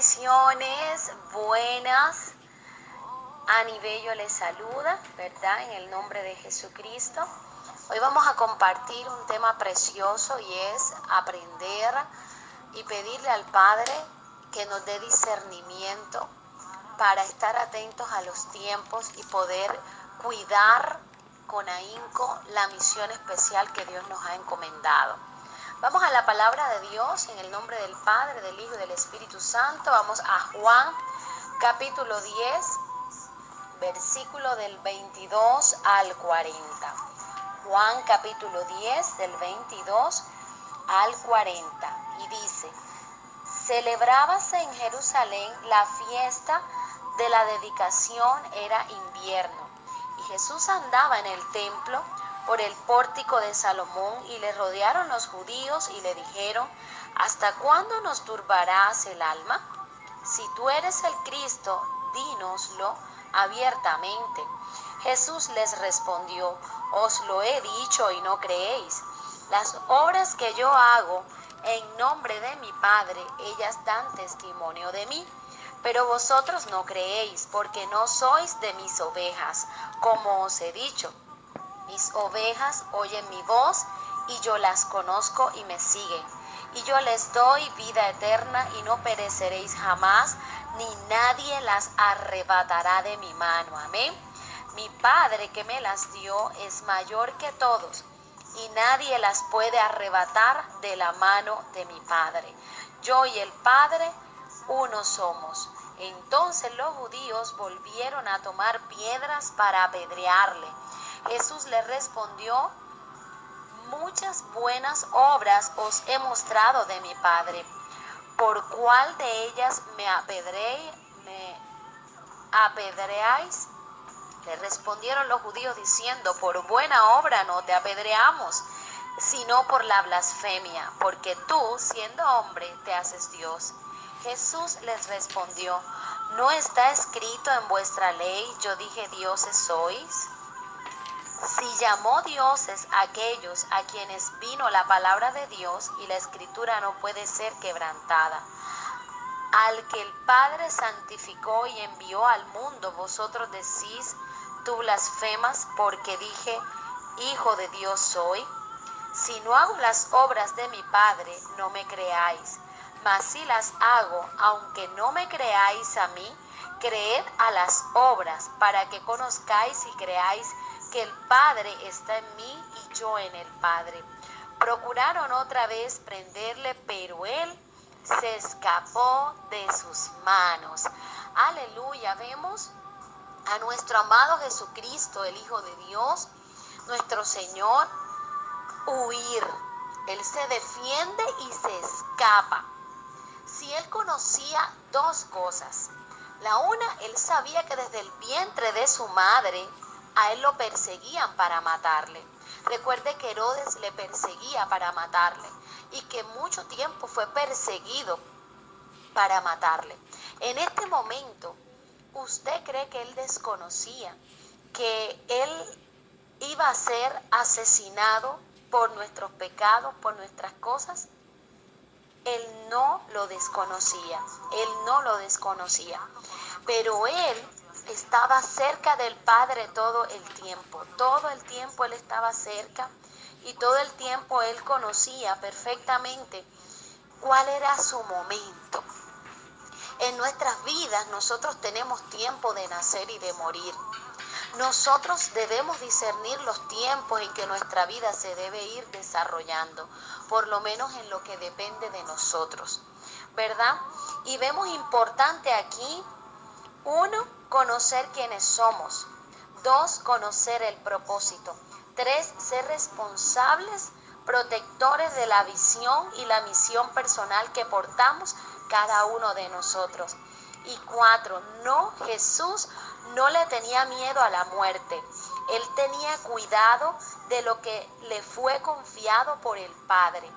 Bendiciones, buenas. Ani Bello les saluda, ¿verdad? En el nombre de Jesucristo. Hoy vamos a compartir un tema precioso y es aprender y pedirle al Padre que nos dé discernimiento para estar atentos a los tiempos y poder cuidar con ahínco la misión especial que Dios nos ha encomendado. Vamos a la palabra de Dios en el nombre del Padre, del Hijo y del Espíritu Santo. Vamos a Juan capítulo 10, versículo del 22 al 40. Juan capítulo 10 del 22 al 40. Y dice: celebrábase en Jerusalén la fiesta de la dedicación, era invierno, y Jesús andaba en el templo por el pórtico de Salomón, y le rodearon los judíos y le dijeron: ¿hasta cuándo nos turbarás el alma? Si tú eres el Cristo, dínoslo abiertamente. Jesús les respondió: os lo he dicho y no creéis. Las obras que yo hago en nombre de mi Padre, ellas dan testimonio de mí. Pero vosotros no creéis, porque no sois de mis ovejas, como os he dicho. Mis ovejas oyen mi voz, y yo las conozco y me siguen. Y yo les doy vida eterna, y no pereceréis jamás, ni nadie las arrebatará de mi mano. Amén. Mi Padre que me las dio es mayor que todos, y nadie las puede arrebatar de la mano de mi Padre. Yo y el Padre uno somos. Entonces los judíos volvieron a tomar piedras para apedrearle. Jesús le respondió: muchas buenas obras os he mostrado de mi Padre. ¿Por cuál de ellas me apedreáis? Le respondieron los judíos diciendo: por buena obra no te apedreamos, sino por la blasfemia, porque tú, siendo hombre, te haces Dios. Jesús les respondió: ¿no está escrito en vuestra ley, yo dije dioses sois? Si llamó dioses a aquellos a quienes vino la palabra de Dios, y la escritura no puede ser quebrantada. Al que el Padre santificó y envió al mundo, vosotros decís: tú blasfemas, porque dije hijo de Dios soy. Si no hago las obras de mi Padre, no me creáis. Mas si las hago, aunque no me creáis a mí, creed a las obras, para que conozcáis y creáis que el Padre está en mí y yo en el Padre. Procuraron otra vez prenderle, pero él se escapó de sus manos. Aleluya. Vemos a nuestro amado Jesucristo, el Hijo de Dios, nuestro Señor, huir. Él se defiende y se escapa. Si él conocía dos cosas: la una, él sabía que desde el vientre de su madre a él lo perseguían para matarle. Recuerde que Herodes le perseguía para matarle, y que mucho tiempo fue perseguido para matarle. En este momento, ¿usted cree que él desconocía que él iba a ser asesinado por nuestros pecados, por nuestras cosas? Él no lo desconocía, pero él estaba cerca del Padre todo el tiempo él estaba cerca, y todo el tiempo él conocía perfectamente cuál era su momento. En nuestras vidas nosotros tenemos tiempo de nacer y de morir. Nosotros debemos discernir los tiempos en que nuestra vida se debe ir desarrollando, por lo menos en lo que depende de nosotros, ¿verdad? Y vemos importante aquí: uno, conocer quiénes somos; dos, conocer el propósito; tres, ser responsables, protectores de la visión y la misión personal que portamos cada uno de nosotros. Y cuatro, Jesús no le tenía miedo a la muerte. Él tenía cuidado de lo que le fue confiado por el Padre.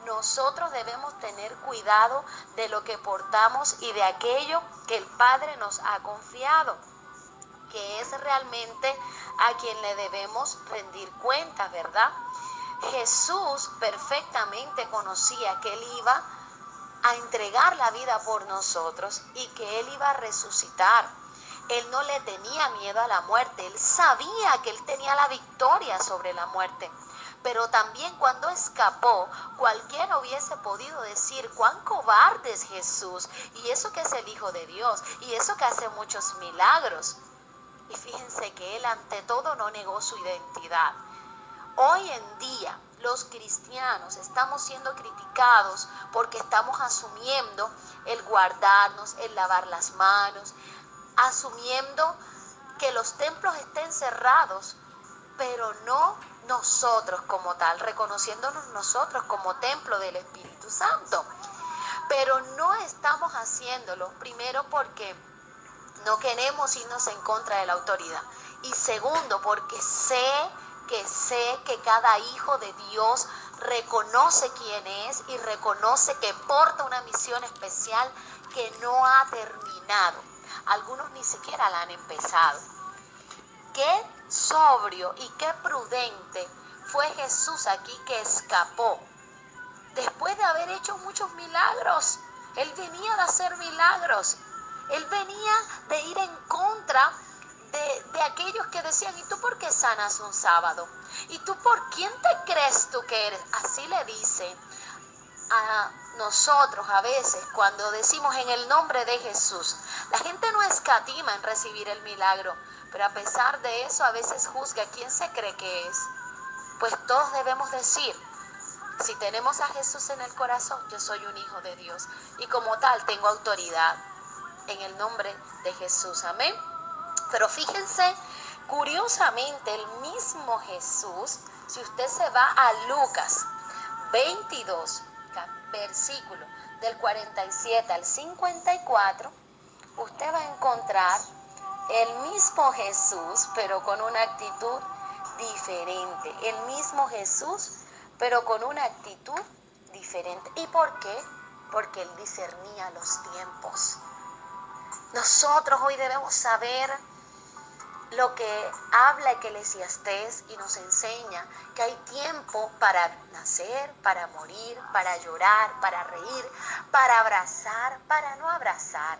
Nosotros debemos tener cuidado de lo que portamos y de aquello que el Padre nos ha confiado, que es realmente a quien le debemos rendir cuentas, ¿verdad? Jesús perfectamente conocía que él iba a entregar la vida por nosotros y que Él iba a resucitar. Él no le tenía miedo a la muerte, Él sabía que Él tenía la victoria sobre la muerte. Pero también cuando escapó, cualquiera hubiese podido decir cuán cobarde es Jesús, y eso que es el Hijo de Dios, y eso que hace muchos milagros. Y fíjense que Él ante todo no negó su identidad. Hoy en día los cristianos estamos siendo criticados porque estamos asumiendo el guardarnos, el lavar las manos, asumiendo que los templos estén cerrados, pero no nosotros como tal, reconociéndonos nosotros como templo del Espíritu Santo. Pero no estamos haciéndolo, primero porque no queremos irnos en contra de la autoridad, y segundo porque sé que cada hijo de Dios reconoce quién es y reconoce que porta una misión especial que no ha terminado. Algunos ni siquiera la han empezado. Qué sobrio y qué prudente fue Jesús aquí, que escapó después de haber hecho muchos milagros. Él venía de hacer milagros. Él venía de ir en contra de aquellos que decían, ¿y tú por qué sanas un sábado? ¿Y tú por quién te crees tú que eres? Así le dice a nosotros a veces cuando decimos en el nombre de Jesús. La gente no escatima en recibir el milagro, pero a pesar de eso a veces juzga quién se cree que es. Pues todos debemos decir, si tenemos a Jesús en el corazón, yo soy un hijo de Dios y como tal tengo autoridad en el nombre de Jesús. Amén. Pero fíjense, curiosamente el mismo Jesús, si usted se va a Lucas 22, versículo del 47 al 54, usted va a encontrar el mismo Jesús, pero con una actitud diferente. El mismo Jesús, pero con una actitud diferente. ¿Y por qué? Porque Él discernía los tiempos. Nosotros hoy debemos saber lo que habla Eclesiastés y nos enseña que hay tiempo para nacer, para morir, para llorar, para reír, para abrazar, para no abrazar.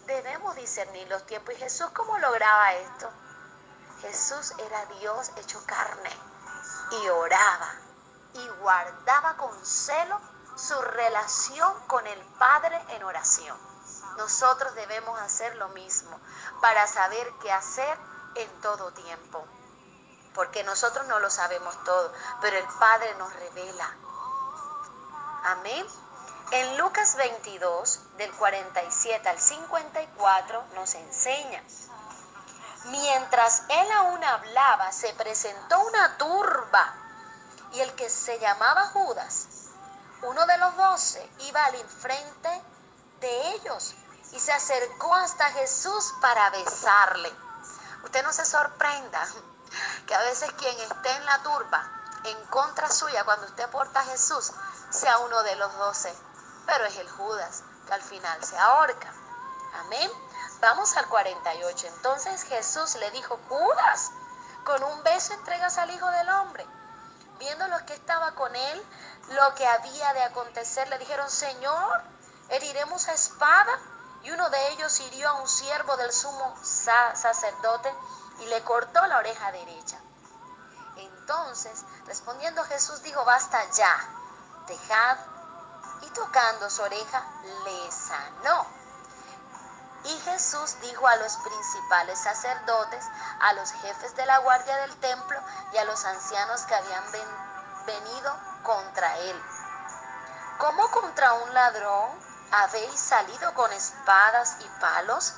Debemos discernir los tiempos. ¿Y Jesús cómo lograba esto? Jesús era Dios hecho carne y oraba y guardaba con celo su relación con el Padre en oración. Nosotros debemos hacer lo mismo para saber qué hacer en todo tiempo, porque nosotros no lo sabemos todo, pero el Padre nos revela. Amén. En Lucas 22, del 47 al 54, nos enseña: mientras él aún hablaba, se presentó una turba, y el que se llamaba Judas, uno de los 12, iba al frente de ellos y se acercó hasta Jesús para besarle. Usted no se sorprenda que a veces quien esté en la turba en contra suya cuando usted porta a Jesús sea uno de los 12, pero es el Judas que al final se ahorca. Amén. Vamos al 48. Entonces Jesús le dijo: Judas, con un beso entregas al Hijo del Hombre. Viendo los que estaba con él, lo que había de acontecer, le dijeron: Señor, ¿heriremos a espada? Y uno de ellos hirió a un siervo del sumo sacerdote y le cortó la oreja derecha. Entonces, respondiendo Jesús, dijo: basta ya, dejad. Y tocando su oreja, le sanó. Y Jesús dijo a los principales sacerdotes, a los jefes de la guardia del templo y a los ancianos que habían venido contra él: ¿cómo contra un ladrón habéis salido con espadas y palos?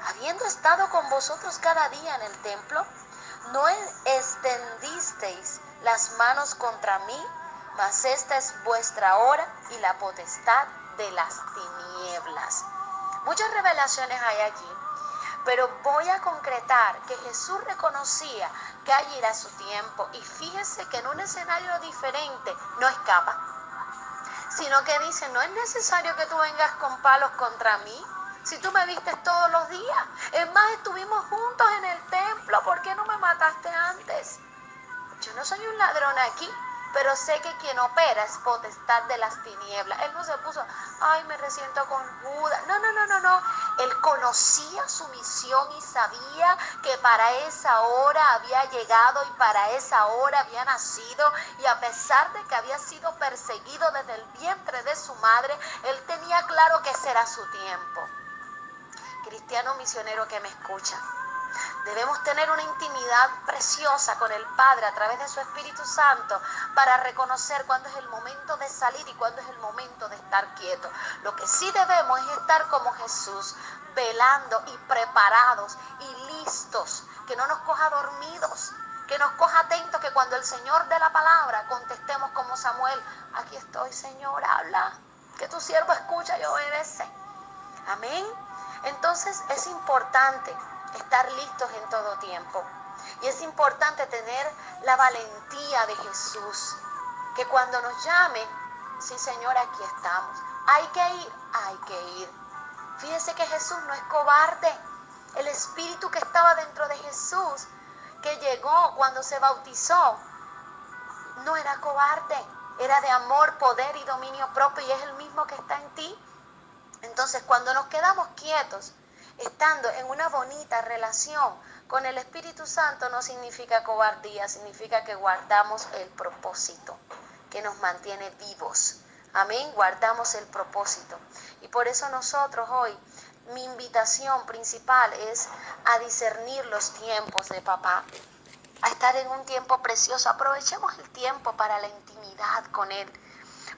Habiendo estado con vosotros cada día en el templo, ¿no extendisteis las manos contra mí? Mas esta es vuestra hora y la potestad de las tinieblas. Muchas revelaciones hay aquí, pero voy a concretar que Jesús reconocía que allí era su tiempo, y fíjese que en un escenario diferente no escapa, sino que dice: no es necesario que tú vengas con palos contra mí, si tú me vistes todos los días. Es más, estuvimos juntos en el templo, ¿por qué no me mataste antes? Yo no soy un ladrón aquí, pero sé que quien opera es potestad de las tinieblas. Él no se puso, ay, me resiento con Judas. No. Él conocía su misión y sabía que para esa hora había llegado y para esa hora había nacido. Y a pesar de que había sido perseguido desde el vientre de su madre, él tenía claro que ese era su tiempo. Cristiano misionero que me escucha, debemos tener una intimidad preciosa con el Padre a través de su Espíritu Santo para reconocer cuándo es el momento de salir y cuándo es el momento de estar quieto. Lo que sí debemos es estar como Jesús, velando y preparados y listos, que no nos coja dormidos, que nos coja atentos, que cuando el Señor dé la palabra contestemos como Samuel, aquí estoy, Señor, habla, que tu siervo escucha y obedece. Amén. Entonces es importante estar listos en todo tiempo. Y es importante tener la valentía de Jesús, que cuando nos llame, sí, Señor, aquí estamos. Hay que ir. Fíjese que Jesús no es cobarde. El espíritu que estaba dentro de Jesús, que llegó cuando se bautizó, no era cobarde. Era de amor, poder y dominio propio, y es el mismo que está en ti. Entonces, cuando nos quedamos quietos, estando en una bonita relación con el Espíritu Santo, no significa cobardía, significa que guardamos el propósito, que nos mantiene vivos. Amén, guardamos el propósito. Y por eso nosotros hoy, mi invitación principal es a discernir los tiempos de papá, a estar en un tiempo precioso. Aprovechemos el tiempo para la intimidad con Él,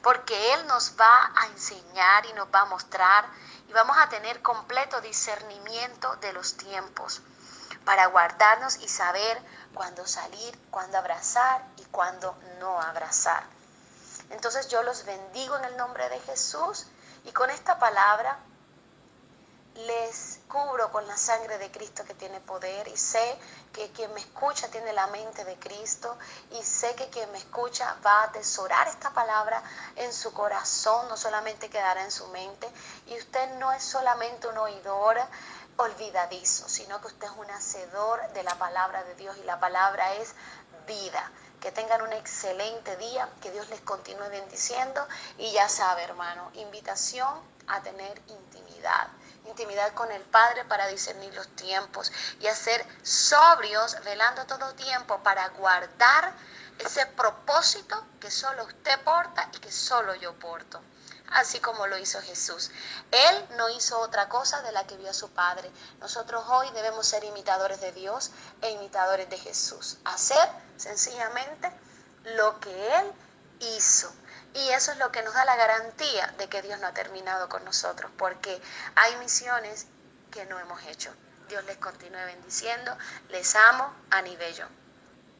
porque Él nos va a enseñar y nos va a mostrar y vamos a tener completo discernimiento de los tiempos para guardarnos y saber cuándo salir, cuándo abrazar y cuándo no abrazar. Entonces yo los bendigo en el nombre de Jesús y con esta palabra les cubro con la sangre de Cristo que tiene poder, y sé que quien me escucha tiene la mente de Cristo, y sé que quien me escucha va a atesorar esta palabra en su corazón, no solamente quedará en su mente, y usted no es solamente un oidor olvidadizo, sino que usted es un hacedor de la palabra de Dios, y la palabra es vida. Que tengan un excelente día, que Dios les continúe bendiciendo, y ya sabe, hermano, invitación a tener intimidad con el Padre para discernir los tiempos y a ser sobrios, velando todo tiempo para guardar ese propósito que solo usted porta y que solo yo porto. Así como lo hizo Jesús. Él no hizo otra cosa de la que vio a su Padre. Nosotros hoy debemos ser imitadores de Dios e imitadores de Jesús. Hacer sencillamente lo que Él hizo. Y eso es lo que nos da la garantía de que Dios no ha terminado con nosotros, porque hay misiones que no hemos hecho. Dios les continúe bendiciendo. Les amo, Ani Bello.